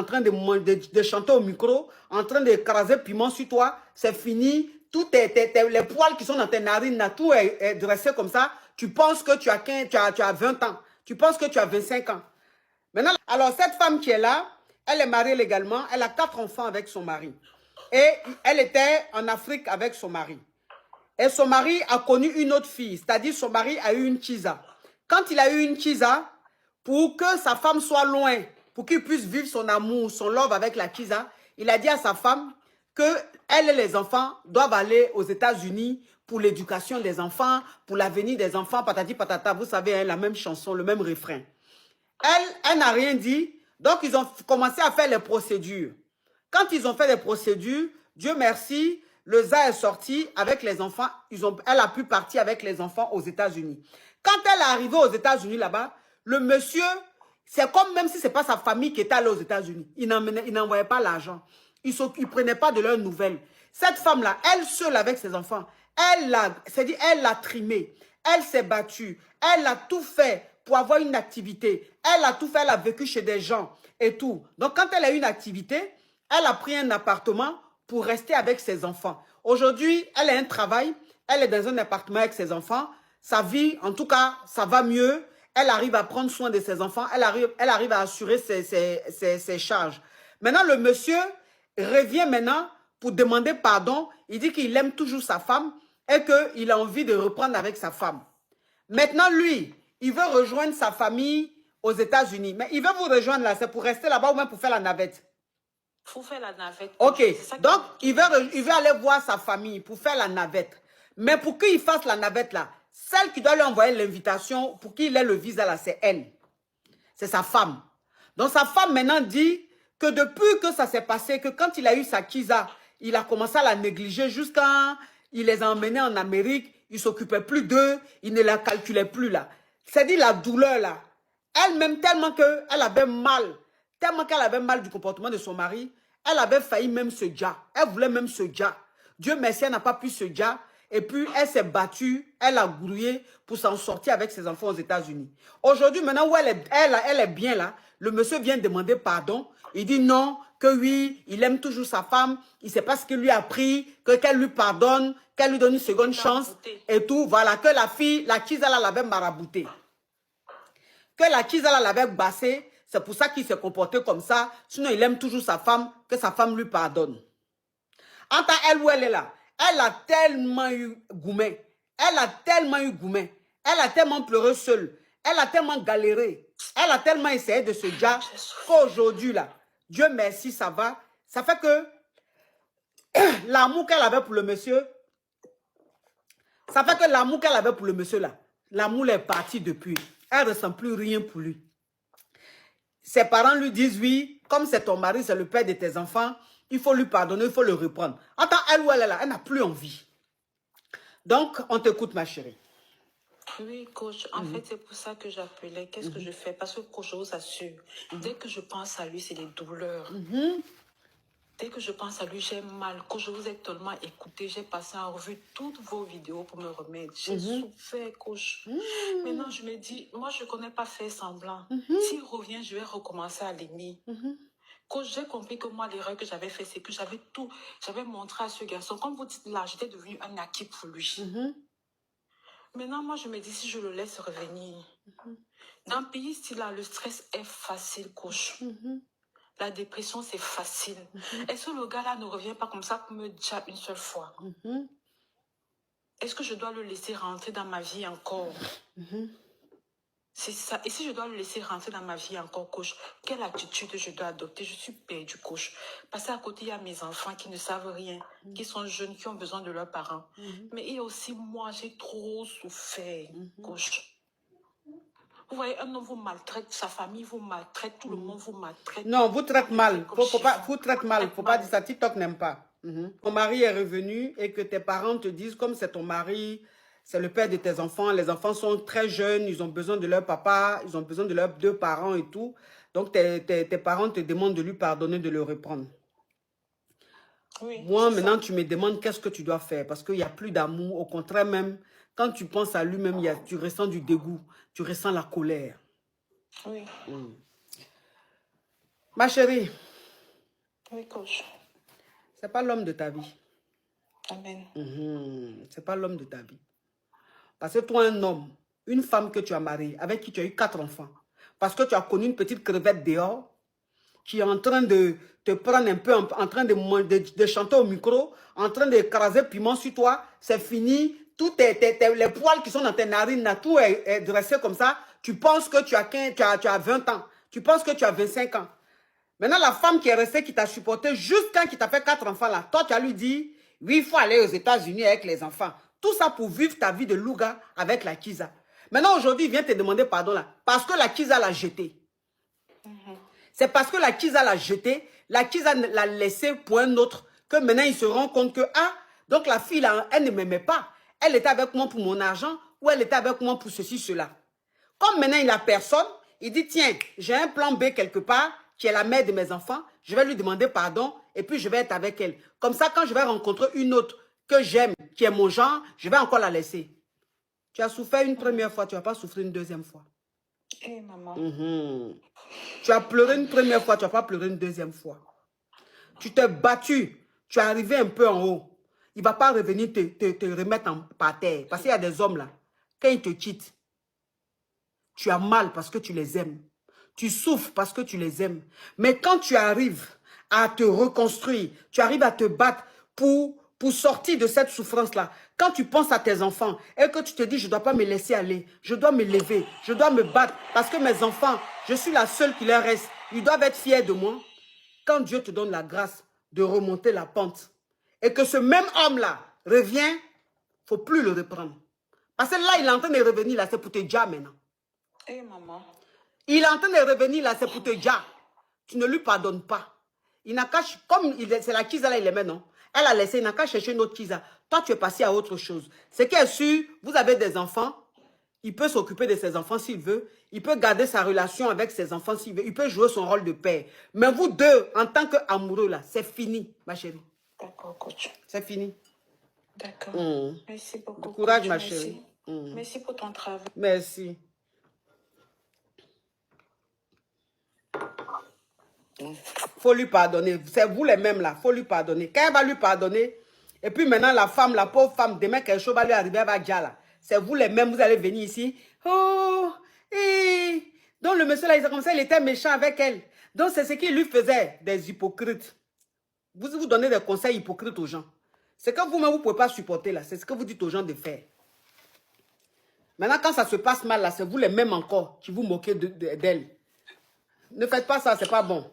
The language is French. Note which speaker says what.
Speaker 1: en train de chanter au micro, en train d'écraser piment sur toi, c'est fini. Tous les poils qui sont dans tes narines, tout est dressé comme ça. Tu penses que tu as 20 ans. Tu penses que tu as 25 ans. Maintenant, alors cette femme qui est là, elle est mariée légalement. Elle a 4 enfants avec son mari. Et elle était en Afrique avec son mari. Et son mari a connu une autre fille. C'est-à-dire son mari a eu une Chiza. Quand il a eu une Chiza, pour que sa femme soit loin, pour qu'il puisse vivre son amour, son love avec la Chiza, il a dit à sa femme que elle et les enfants doivent aller aux États-Unis pour l'éducation des enfants, pour l'avenir des enfants, patati patata. Vous savez, hein, la même chanson, le même refrain. Elle n'a rien dit. Donc, ils ont commencé à faire les procédures. Quand ils ont fait les procédures, Dieu merci, le ZA est sorti avec les enfants. Elle a pu partir avec les enfants aux États-Unis. Quand elle est arrivée aux États-Unis là-bas, le monsieur, c'est comme même si ce n'est pas sa famille qui était allée aux États-Unis. Il n'envoyait pas l'argent. Il ne prenait pas de leurs nouvelles. Cette femme-là, elle seule avec ses enfants, elle l'a trimé. Elle s'est battue. Elle a tout fait pour avoir une activité. Elle a tout fait. Elle a vécu chez des gens et tout. Donc, quand elle a une activité, elle a pris un appartement pour rester avec ses enfants. Aujourd'hui, elle a un travail. Elle est dans un appartement avec ses enfants. Sa vie, en tout cas, ça va mieux. Elle arrive à prendre soin de ses enfants. Elle arrive à assurer ses charges. Maintenant, le monsieur revient maintenant pour demander pardon. Il dit qu'il aime toujours sa femme et qu'il a envie de reprendre avec sa femme. Maintenant, lui, il veut rejoindre sa famille aux États-Unis. Mais il veut vous rejoindre là, c'est pour rester là-bas ou même pour faire la navette?
Speaker 2: Pour faire la navette.
Speaker 1: Ok, donc il veut aller voir sa famille pour faire la navette. Mais pour qu'il fasse la navette là, celle qui doit lui envoyer l'invitation pour qu'il ait le visa là, c'est elle. C'est sa femme. Donc sa femme maintenant dit que depuis que ça s'est passé, que quand il a eu sa Kiza, il a commencé à la négliger jusqu'à il les a emmenés en Amérique, il ne s'occupait plus d'eux, il ne la calculait plus là. C'est-à-dire la douleur là. Elle-même, tellement qu'elle avait mal, tellement qu'elle avait mal du comportement de son mari, elle avait failli même se dire. Elle voulait même se dire. Dieu merci, elle n'a pas pu se dire. Et puis, elle s'est battue, elle a grouillé pour s'en sortir avec ses enfants aux États-Unis. Aujourd'hui, maintenant où elle est bien là, le monsieur vient demander pardon. Il dit non, que oui, il aime toujours sa femme. Il ne sait pas ce qu'il lui a pris, qu'elle lui pardonne, qu'elle lui donne une seconde chance et tout. Voilà, que la fille, la Kizala l'avait marabouté. Que la Kizala l'avait bassé. C'est pour ça qu'il s'est comporté comme ça. Sinon, il aime toujours sa femme, que sa femme lui pardonne. Entre elle où elle est là, elle a tellement eu gourmet. Elle a tellement eu gourmet. Elle a tellement pleuré seule. Elle a tellement galéré. Elle a tellement essayé de se dire qu'aujourd'hui, là, Dieu merci, ça va. Ça fait que l'amour qu'elle avait pour le monsieur, ça fait que l'amour qu'elle avait pour le monsieur, là, l'amour est parti depuis. Elle ne ressent plus rien pour lui. Ses parents lui disent oui, comme c'est ton mari, c'est le père de tes enfants, il faut lui pardonner, il faut le reprendre. Attends, elle où elle est là, elle n'a plus envie. Donc, on t'écoute, ma chérie.
Speaker 2: Oui, coach. En fait, c'est pour ça que j'appelais. Qu'est-ce que je fais? Parce que, coach, je vous assure, dès que je pense à lui, c'est des douleurs. Dès que je pense à lui, j'ai mal. Coach, je vous ai tellement écouté. J'ai passé en revue toutes vos vidéos pour me remettre. J'ai souffert, coach. Maintenant, je me dis, moi, je ne connais pas faire semblant. S'il revient, je vais recommencer à l'aimer. Coach, j'ai compris que moi, l'erreur que j'avais faite, c'est que j'avais montré à ce garçon, comme vous dites là, j'étais devenue un acquis pour lui. Maintenant, moi, je me dis, si je le laisse revenir, dans un pays style là, le stress est facile, coach. La dépression, c'est facile. Est-ce que le gars-là ne revient pas comme ça pour me dire une seule fois? Est-ce que je dois le laisser rentrer dans ma vie encore? C'est ça. Et si je dois le laisser rentrer dans ma vie encore, coach, quelle attitude je dois adopter? Je suis perdue, coach. Parce qu'à côté, il y a mes enfants qui ne savent rien, qui sont jeunes, qui ont besoin de leurs parents. Mais il y a aussi moi, j'ai trop souffert, coach. Vous voyez, un homme vous maltraite, sa famille vous maltraite, tout le monde vous maltraite.
Speaker 1: Non, vous traite mal. Vous traite mal. Faut pas dire ça. TikTok n'aime pas. Ton mari est revenu et que tes parents te disent, comme c'est ton mari, c'est le père de tes enfants. Les enfants sont très jeunes, ils ont besoin de leur papa, ils ont besoin de leurs 2 parents et tout. Donc, tes parents te demandent de lui pardonner, de le reprendre.
Speaker 2: Oui,
Speaker 1: moi, maintenant, tu me demandes qu'est-ce que tu dois faire parce qu'il n'y a plus d'amour. Au contraire, même, quand tu penses à lui-même, tu ressens du dégoût, tu ressens la colère.
Speaker 2: Oui.
Speaker 1: Ma chérie,
Speaker 2: Oui, coach.
Speaker 1: C'est pas l'homme de ta vie.
Speaker 2: Amen.
Speaker 1: C'est pas l'homme de ta vie. Parce que toi, un homme, une femme que tu as mariée, avec qui tu as eu 4 enfants, parce que tu as connu une petite crevette dehors, qui est en train de te prendre un peu, en train de chanter au micro, en train d'écraser piment sur toi, c'est fini. Tout les poils qui sont dans tes narines, là, tout est dressé comme ça. Tu penses que tu as 20 ans. Tu penses que tu as 25 ans. Maintenant, la femme qui est restée, qui t'a supporté jusqu'à qui t'a fait 4 enfants là, toi, tu as lui dit, oui, il faut aller aux États-Unis avec les enfants. Tout ça pour vivre ta vie de louga avec la Kiza. Maintenant, aujourd'hui, il vient te demander pardon là, parce que la Kiza l'a jeté. C'est parce que la Kiza l'a jeté, la Kiza l'a laissé pour un autre, que maintenant il se rend compte que, ah, donc la fille là, elle ne m'aimait pas. Elle était avec moi pour mon argent, ou elle était avec moi pour ceci, cela. Comme maintenant il n'a personne, il dit, tiens, j'ai un plan B quelque part, qui est la mère de mes enfants, je vais lui demander pardon, et puis je vais être avec elle. Comme ça, quand je vais rencontrer une autre que j'aime, qui est mon genre, je vais encore la laisser. Tu as souffert une première fois, tu ne vas pas souffrir une deuxième fois.
Speaker 2: Eh, maman.
Speaker 1: Tu as pleuré une première fois, tu ne vas pas pleurer une deuxième fois. Tu t'es battu, tu es arrivé un peu en haut. Il ne va pas revenir te remettre par terre. Parce qu'il y a des hommes là, quand ils te quittent, tu as mal parce que tu les aimes. Tu souffres parce que tu les aimes. Mais quand tu arrives à te reconstruire, tu arrives à te battre pour sortir de cette souffrance-là, quand tu penses à tes enfants et que tu te dis, je ne dois pas me laisser aller, je dois me lever, je dois me battre parce que mes enfants, je suis la seule qui leur reste, ils doivent être fiers de moi. Quand Dieu te donne la grâce de remonter la pente et que ce même homme-là revient, il ne faut plus le reprendre. Parce que là, il est en train de revenir, là, c'est pour te dire maintenant.
Speaker 2: Eh, maman.
Speaker 1: Il est en train de revenir, là, c'est pour te dire. Tu ne lui pardonnes pas. Il n'a qu'à, comme c'est la Kiza, là, il aimait, non? Elle a laissé, il n'a qu'à chercher une autre Kiza. Toi, tu es passé à autre chose. Ce qui est sûr, vous avez des enfants, il peut s'occuper de ses enfants s'il veut. Il peut garder sa relation avec ses enfants s'il veut. Il peut jouer son rôle de père. Mais vous deux, en tant qu'amoureux, là, c'est fini, ma chérie.
Speaker 2: D'accord, coach.
Speaker 1: C'est fini.
Speaker 2: D'accord. Merci beaucoup.
Speaker 1: Du courage,
Speaker 2: coach.
Speaker 1: ma
Speaker 2: Merci.
Speaker 1: chérie.
Speaker 2: Merci pour ton travail.
Speaker 1: Merci. Faut lui pardonner. C'est vous les mêmes là. Faut lui pardonner. Quand elle va lui pardonner, et puis maintenant la femme, la pauvre femme, demain quelque chose va lui arriver, elle va dire là. C'est vous les mêmes, vous allez venir ici. Oh, donc le monsieur là, il comme ça, il était méchant avec elle. Donc c'est ce qu'il lui faisait, des hypocrites. Vous donnez des conseils hypocrites aux gens. C'est que vous-même, vous ne pouvez pas supporter là. C'est ce que vous dites aux gens de faire. Maintenant, quand ça se passe mal là, c'est vous les mêmes encore qui vous moquez d'elle. Ne faites pas ça, c'est pas bon.